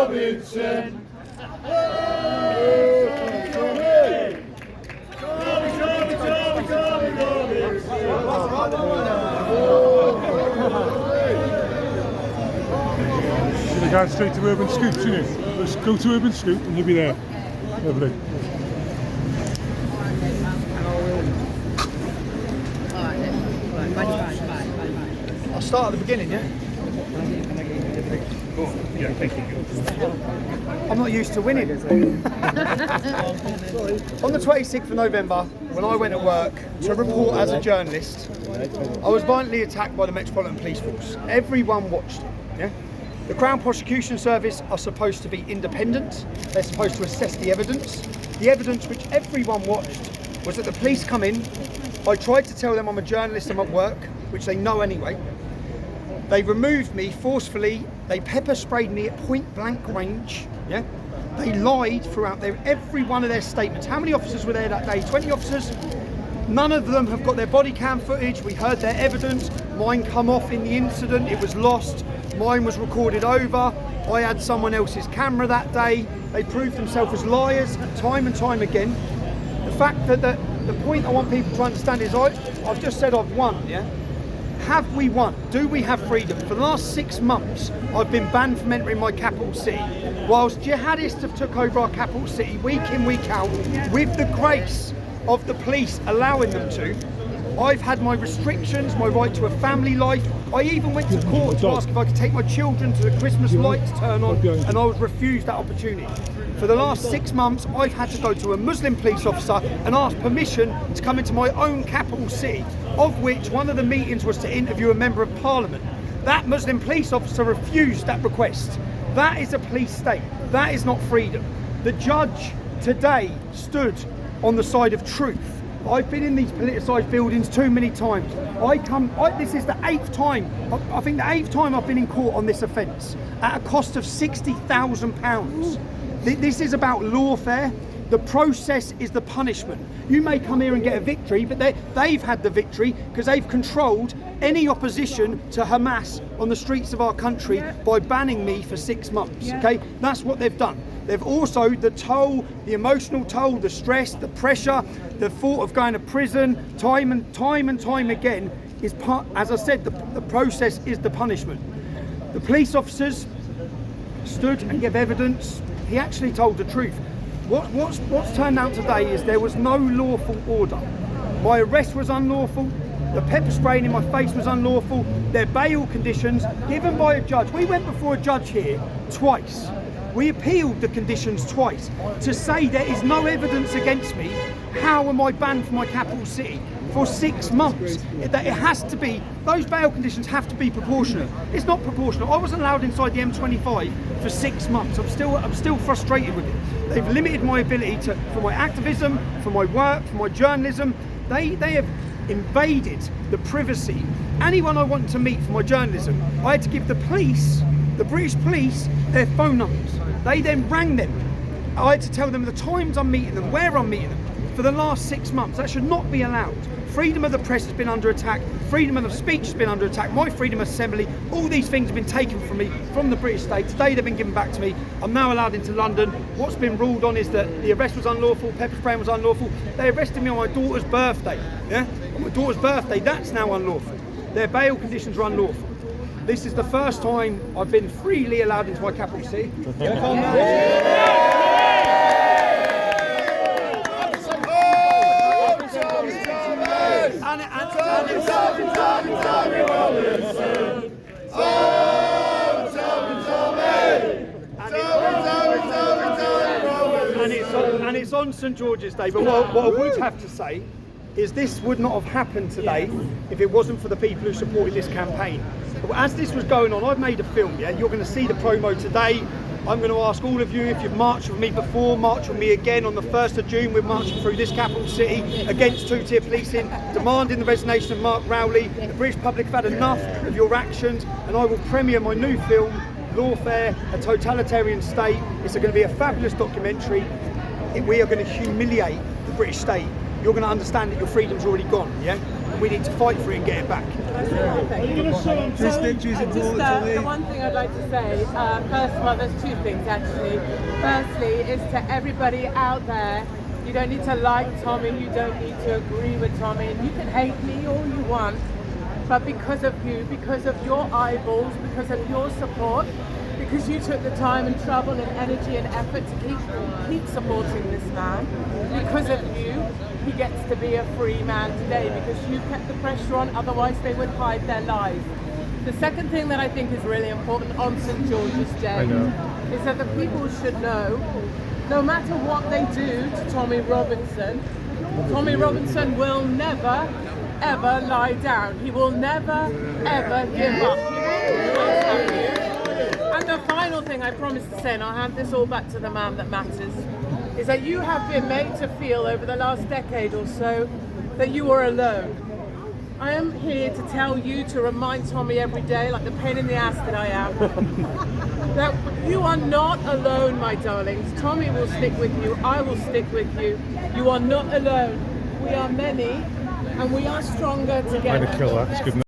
Robinson. Should have gone straight to Urban Scoop, shouldn't it? Let's go to Urban Scoop and you'll be there. Lovely. I'll start at the beginning, yeah? Yeah, thank you. I'm not used to winning. On the 26th of November, when I went to work to report as a journalist, I was violently attacked by the Metropolitan Police Force. Everyone watched it, yeah? The Crown Prosecution Service are supposed to be independent. They're supposed to assess the evidence. The evidence which everyone watched was that the police come in. I tried to tell them I'm a journalist, I'm at work, which they know anyway. They removed me forcefully. They pepper sprayed me at point blank range. Yeah, they lied throughout every one of their statements. How many officers were there that day? 20 officers. None of them have got their body cam footage. We heard their evidence. Mine come off in the incident. It was lost. Mine was recorded over. I had someone else's camera that day. They proved themselves as liars time and time again. The fact that the point I want people to understand is I've just said I've won. Yeah. Have we won? Do we have freedom? For the last 6 months, I've been banned from entering my capital city. Whilst jihadists have took over our capital city week in, week out, with the grace of the police allowing them to, I've had my restrictions, my right to a family life. I even went to court to ask if I could take my children to the Christmas lights turn on, and I was refused that opportunity. For the last 6 months, I've had to go to a Muslim police officer and ask permission to come into my own capital city, of which one of the meetings was to interview a member of parliament. That Muslim police officer refused that request. That is a police state. That is not freedom. The judge today stood on the side of truth. I've been in these politicised buildings too many times. This is the 8th time, I think the 8th time I've been in court on this offence at a cost of £60,000. This is about lawfare. The process is the punishment. You may come here and get a victory, but they've had the victory because they've controlled any opposition to Hamas on the streets of our country by banning me for 6 months, okay? That's what they've done. They've also, the toll, the emotional toll, the stress, the pressure, the thought of going to prison time and time again is part, as I said, the process is the punishment. The police officers stood and gave evidence. He actually told the truth. What's turned out today is there was no lawful order. My arrest was unlawful. The pepper spraying in my face was unlawful. Their bail conditions given by a judge. We went before a judge here twice. We appealed the conditions twice to say there is no evidence against me. How am I banned from my capital city for 6 months? It has to be, those bail conditions have to be proportionate. It's not proportionate. I wasn't allowed inside the M25 for 6 months. I'm still frustrated with it. They've limited my ability for my activism, for my work, for my journalism. They have invaded the privacy. Anyone I wanted to meet for my journalism, I had to give the police, the British police, their phone numbers. They then rang them. I had to tell them the times I'm meeting them, where I'm meeting them. For the last 6 months, that should not be allowed. Freedom of the press has been under attack. Freedom of speech has been under attack. My freedom of assembly, all these things have been taken from me from the British state. Today they've been given back to me. I'm now allowed into London. What's been ruled on is that the arrest was unlawful, pepper spraying was unlawful. They arrested me on my daughter's birthday. Yeah? On my daughter's birthday, that's now unlawful. Their bail conditions are unlawful. This is the first time I've been freely allowed into my capital city. And it's on St George's Day, but what I would have to say is this would not have happened today if it wasn't for the people who supported this campaign. But as this was going on, I've made a film, yeah? You're going to see the promo today. I'm going to ask all of you, if you've marched with me before, march with me again on the 1st of June. We're marching through this capital city against two-tier policing, demanding the resignation of Mark Rowley. The British public have had enough of your actions, and I will premiere my new film, Lawfare, A Totalitarian State. It's going to be a fabulous documentary. We are going to humiliate the British state. You're going to understand that your freedom's already gone, yeah? And we need to fight for it and get it back. The one thing I'd like to say, first of all, there's two things actually. Firstly, is to everybody out there, you don't need to like Tommy, you don't need to agree with Tommy, and you can hate me all you want, but because of you, because of your eyeballs, because of your support, because you took the time and trouble and energy and effort to keep supporting this man, because of you, he gets to be a free man today, because you kept the pressure on, otherwise they would hide their lives. The second thing that I think is really important on St. George's Day is that the people should know, no matter what they do to Tommy Robinson will never, ever lie down. He will never, ever give up. He will always have you. And the final thing I promised to say, and I'll hand this all back to the man that matters, is that you have been made to feel over the last decade or so that you are alone. I am here to tell you, to remind Tommy every day, like the pain in the ass that I am, that you are not alone, my darlings. Tommy will stick with you, I will stick with you. You are not alone. We are many, and we are stronger together. I'm gonna kill that. It's good enough.